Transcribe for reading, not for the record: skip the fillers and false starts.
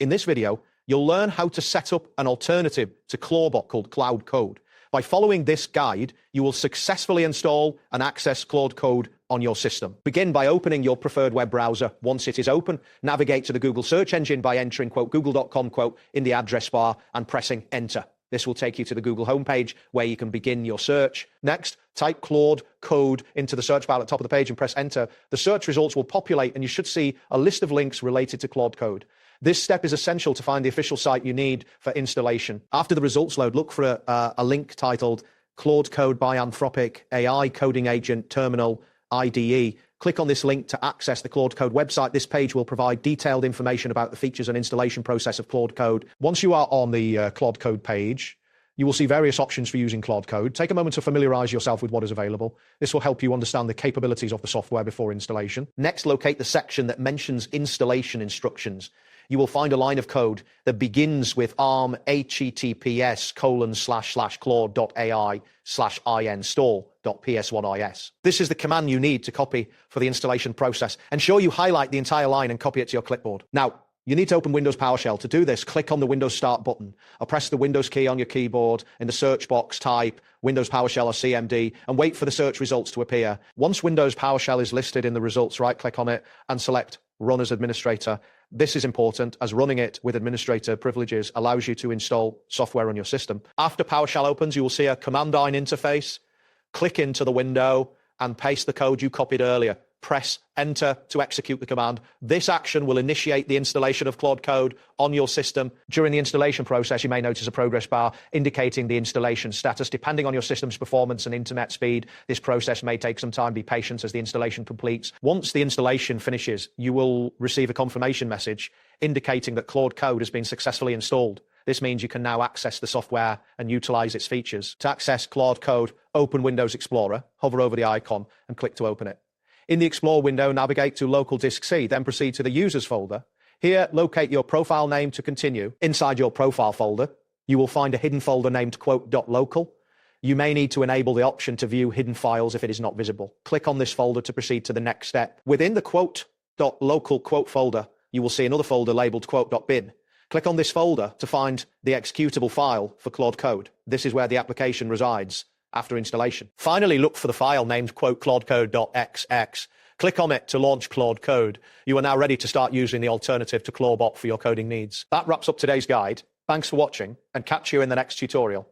In this video, you'll learn how to set up an alternative to clawbot called Cloud Code. By following this guide, you will successfully install and access Claude Code on your system. Begin by opening your preferred web browser. Once it is open, navigate to the Google search engine by entering google.com in the address bar and pressing enter. This will take you to the Google homepage where you can begin your search. Next, type Claude Code into the search bar at the top of the page and press enter. The search results will populate and you should see a list of links related to Claude Code. This step is essential to find the official site you need for installation. After the results load, look for a link titled Claude Code by Anthropic AI Coding Agent Terminal IDE. Click on this link to access the Claude Code website. This page will provide detailed information about the features and installation process of Claude Code. Once you are on the Claude Code page, you will see various options for using Claude Code. Take a moment to familiarize yourself with what is available. This will help you understand the capabilities of the software before installation. Next, locate the section that mentions installation instructions. You will find a line of code that begins with ARM https://claude.ai/install.ps1is. This is the command you need to copy for the installation process. Ensure you highlight the entire line and copy it to your clipboard. Now, you need to open Windows PowerShell. To do this, click on the Windows Start button, or press the Windows key on your keyboard. In the search box, type Windows PowerShell or CMD, and wait for the search results to appear. Once Windows PowerShell is listed in the results, right-click on it and select Run as Administrator. This is important as running it with administrator privileges allows you to install software on your system. After PowerShell opens, you will see a command line interface. Click into the window and paste the code you copied earlier. Press enter to execute the command. This action will initiate the installation of Claude Code on your system. During the installation process, you may notice a progress bar indicating the installation status. Depending on your system's performance and internet speed, this process may take some time. Be patient as the installation completes. Once the installation finishes, you will receive a confirmation message indicating that Claude Code has been successfully installed. This means you can now access the software and utilize its features. To access Claude Code, open Windows Explorer, hover over the icon and click to open it. In the Explore window, navigate to Local Disk C, then proceed to the Users folder. Here, locate your profile name to continue. Inside your profile folder, you will find a hidden folder named quote.local. You may need to enable the option to view hidden files if it is not visible. Click on this folder to proceed to the next step. Within the quote.local quote folder, you will see another folder labeled quote.bin. Click on this folder to find the executable file for Claude Code. This is where the application resides after installation. Finally, look for the file named claudecode.xx. Click on it to launch Claude Code. You are now ready to start using the alternative to clawbot for your coding needs. That wraps up today's guide. Thanks for watching and catch you in the next tutorial.